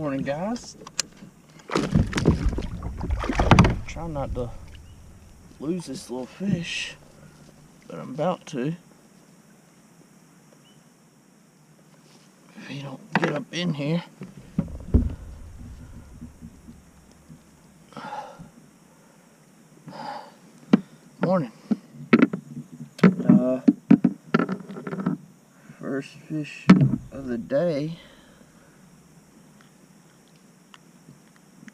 Morning, guys. Try not to lose this little fish, but I'm about to. If he don't get up in here. Morning. First fish of the day.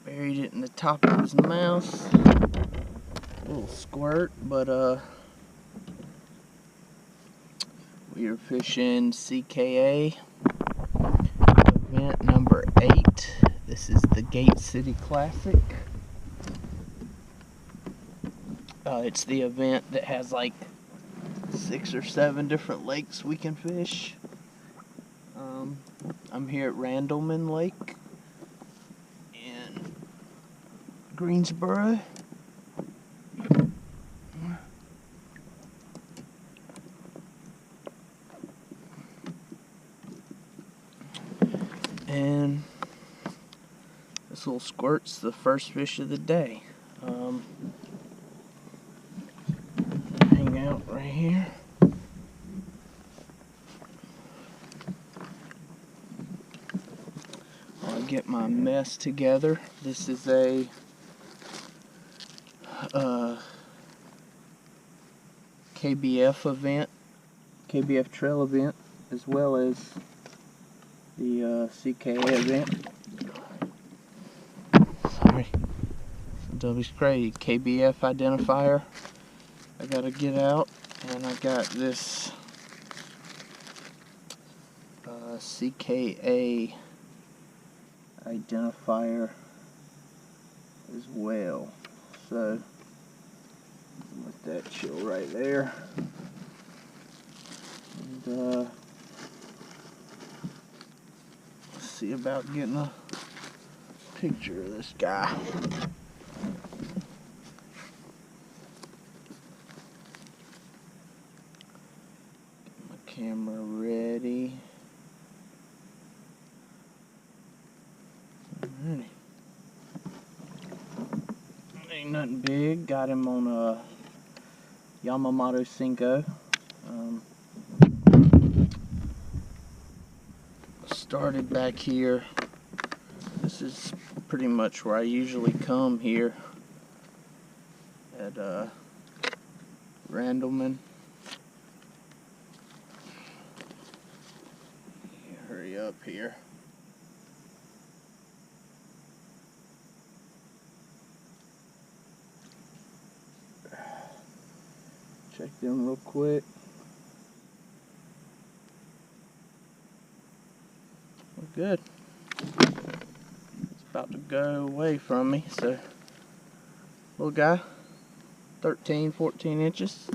Buried it in the top of his mouth. A little squirt, but we are fishing CKA event number 8. This is the Gate City Classic. It's the event that has like 6 or 7 different lakes we can fish. I'm here at Randleman Lake in Greensboro. And this little squirt's the first fish of the day. Hang out right here. I'll get my mess together. This is a KBF event, KBF trail event, as well as the CKA event. Sorry, Dobby's crazy. KBF identifier I gotta get out, and I got this CKA identifier as well. So let that chill right there. And let's see about getting a picture of this guy. Get my camera ready. Alrighty. Ain't nothing big. Got him on a Yamamoto Cinco. Started back here. This is pretty much where I usually come here at Randleman. Hurry up here. Check them real quick. We're good. It's about to go away from me, so little guy, 13, 14 inches.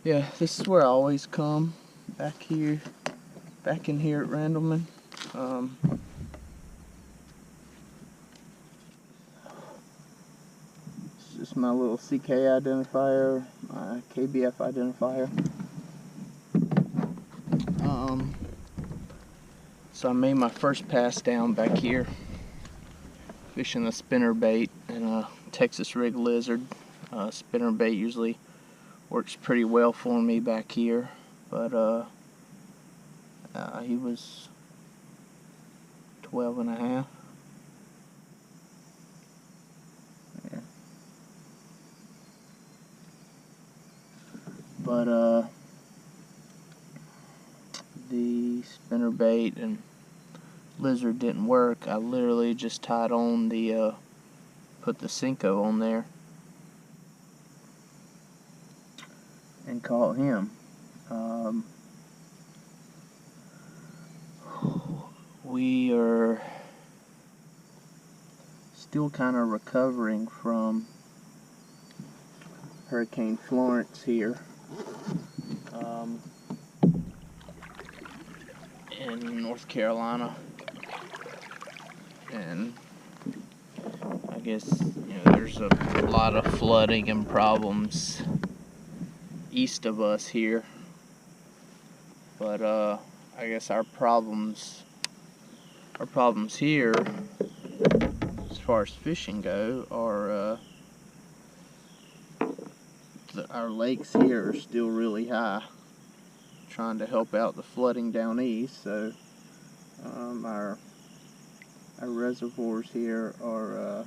Yeah, this is where I always come, back in here at Randleman. This is my little CKA identifier, my KBF identifier. So I made my first pass down back here, fishing a spinnerbait and a Texas rig lizard. Spinnerbait usually works pretty well for me back here, but he was 12 and a half. Yeah. But the spinnerbait and lizard didn't work. I literally just tied on the put the Cinco on there and caught him. We are still kind of recovering from Hurricane Florence here in North Carolina, and I guess there's a lot of flooding and problems east of us here. But I guess our problems here, as far as fishing go, are our lakes here are still really high. Trying to help out the flooding down east, so our reservoirs here are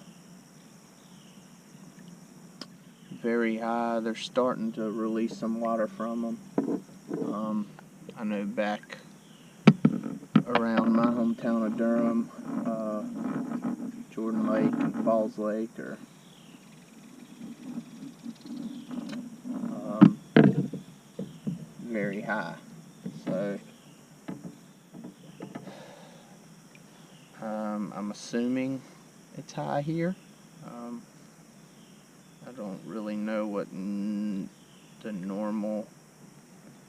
very high. They're starting to release some water from them. I know back around my hometown of Durham, Jordan Lake and Falls Lake are very high. So I'm assuming it's high here. I don't really know what the normal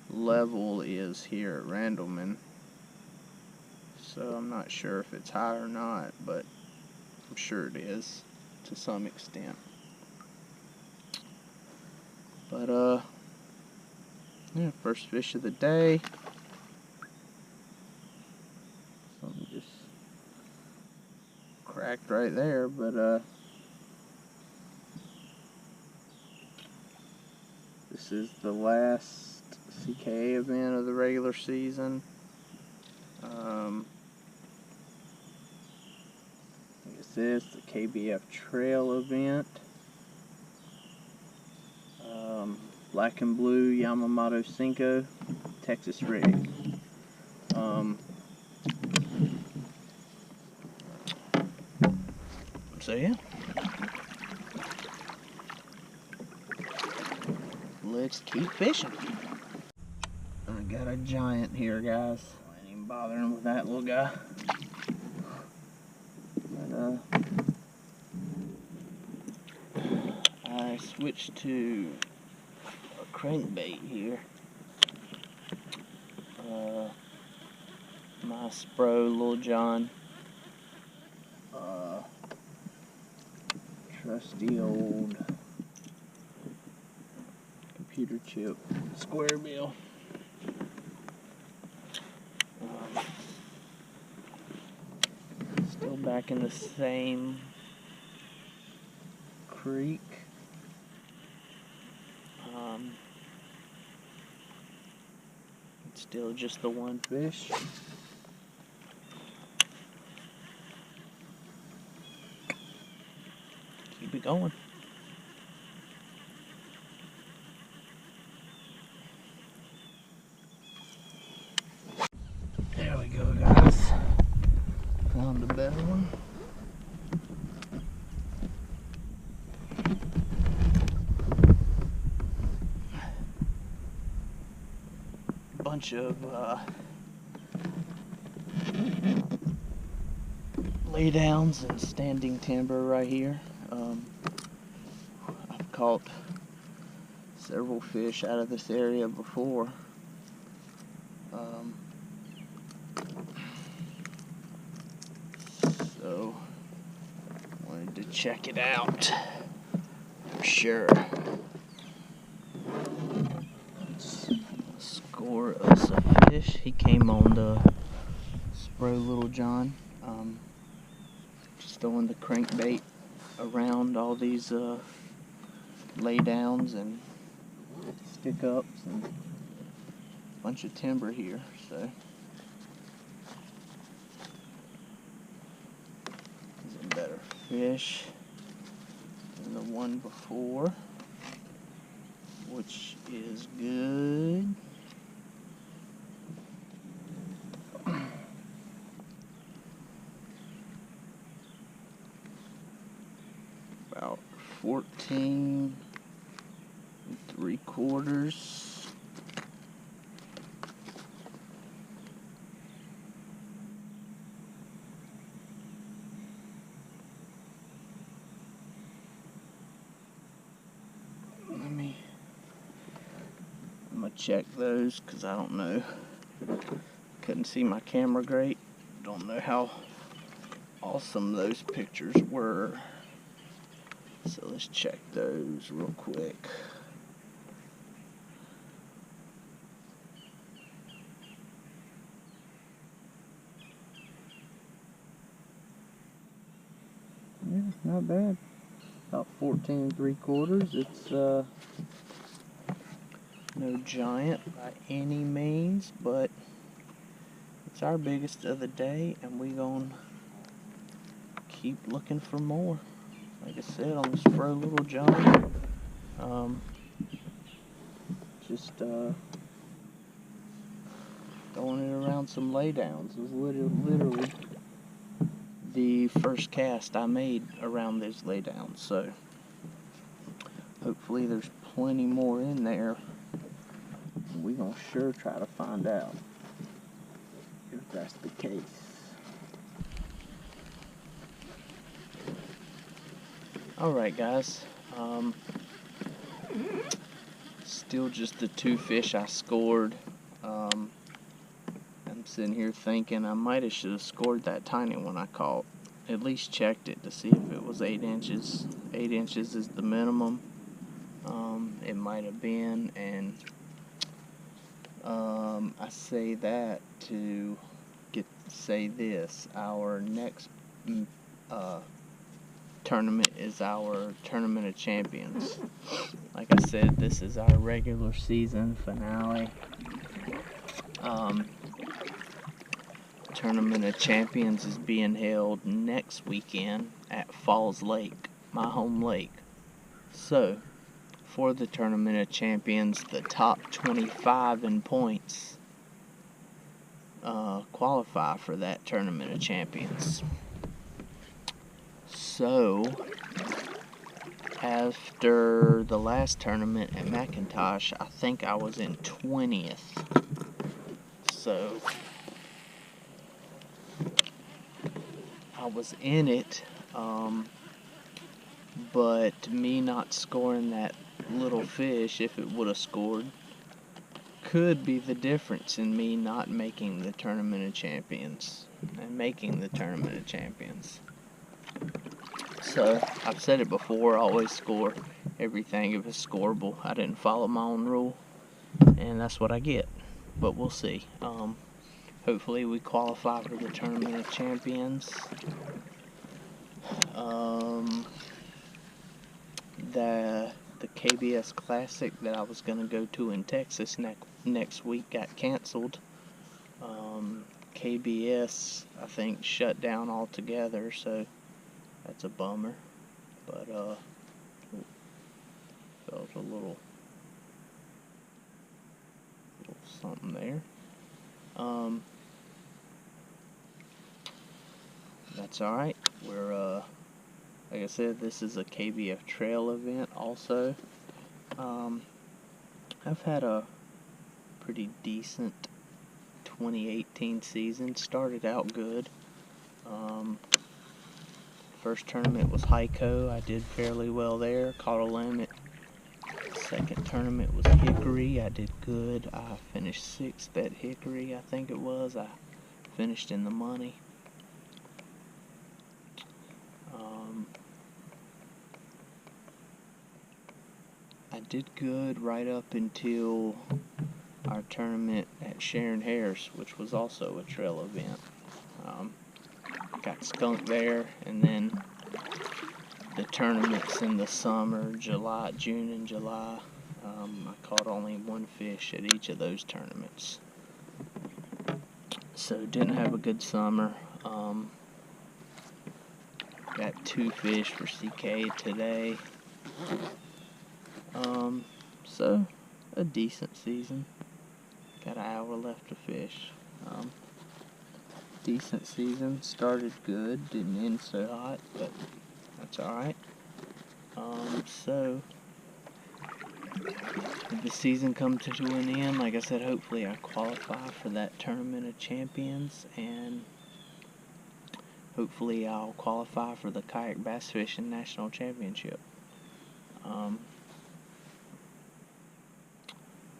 level is here at Randleman, so I'm not sure if it's high or not, but I'm sure it is to some extent. But yeah, first fish of the day. Something just cracked right there, but this is the last CKA event of the regular season. I guess this, the KBF trail event. Black and blue Yamamoto Cinco Texas rig. So yeah, let's keep fishing. I got a giant here, guys. I ain't even bothering with that little guy. But I switched to a crankbait here. My Spro Lil John. Trusty old computer chip square bill. Still back in the same creek. It's still just the one fish. Keep it going. There we go, guys. Found a better one. Bunch of laydowns and standing timber right here. I've caught several fish out of this area before. So wanted to check it out for sure. Let's score us a fish. He came on the Spro Lil John. Just throwing the crankbait around all these laydowns and stick ups and a bunch of timber here. So he's a better fish than the one before, which is good. About 14 3/4. I'm gonna check those because I don't know. Couldn't see my camera great. Don't know how awesome those pictures were. So let's check those real quick. Not bad. About 14 3/4. It's no giant by any means, but it's our biggest of the day, and we gonna keep looking for more. Like I said, on this Fro Little John, just throwing it around some laydowns. It was literally the first cast I made around those laydowns, so hopefully there's plenty more in there. We're gonna sure try to find out if that's the case. Alright guys, still just the 2 fish I scored. I'm sitting here thinking I might have should have scored that tiny one I caught. At least checked it to see if it was 8 inches. 8 inches is the minimum. It might have been, and I say that to say this: our next tournament is our Tournament of Champions. Like I said, this is our regular season finale. Tournament of Champions is being held next weekend at Falls Lake, my home lake. So, for the Tournament of Champions, the top 25 in points qualify for that Tournament of Champions. So, after the last tournament at McIntosh, I think I was in 20th. So, I was in it, but me not scoring that little fish, if it would have scored, could be the difference in me not making the Tournament of Champions and making the Tournament of Champions. So, I've said it before, I always score everything if it's scoreable. I didn't follow my own rule, and that's what I get. But we'll see. Hopefully we qualify for the Tournament of Champions. The KBF Classic that I was going to go to in Texas next week got canceled. KBS, I think, shut down altogether, so that's a bummer. But, felt a little something there. That's alright. We're, like I said, this is a KBF trail event also. I've had a pretty decent 2018 season. Started out good. First tournament was Heiko. I did fairly well there. Caught a limit. Second tournament was Hickory. I did good. I finished 6th at Hickory, I think it was. I finished in the money. I did good right up until our tournament at Sharon Harris, which was also a trail event. Got skunked there, and then the tournaments in the summer, June and July, I caught only 1 fish at each of those tournaments. So didn't have a good summer. Got 2 fish for CKA today. So a decent season. Got an hour left to fish. Decent season. Started good. Didn't end so hot, but that's alright. So if the season comes to an end, like I said, hopefully I qualify for that Tournament of Champions, and hopefully I'll qualify for the Kayak Bass Fishing National Championship.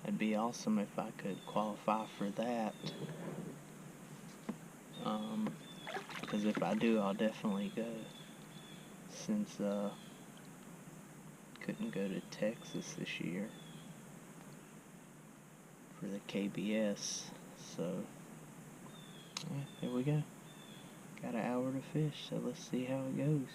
It'd be awesome if I could qualify for that. Because if I do, I'll definitely go. Since couldn't go to Texas this year for the KBS, so yeah, here we go. Got an hour to fish, so let's see how it goes.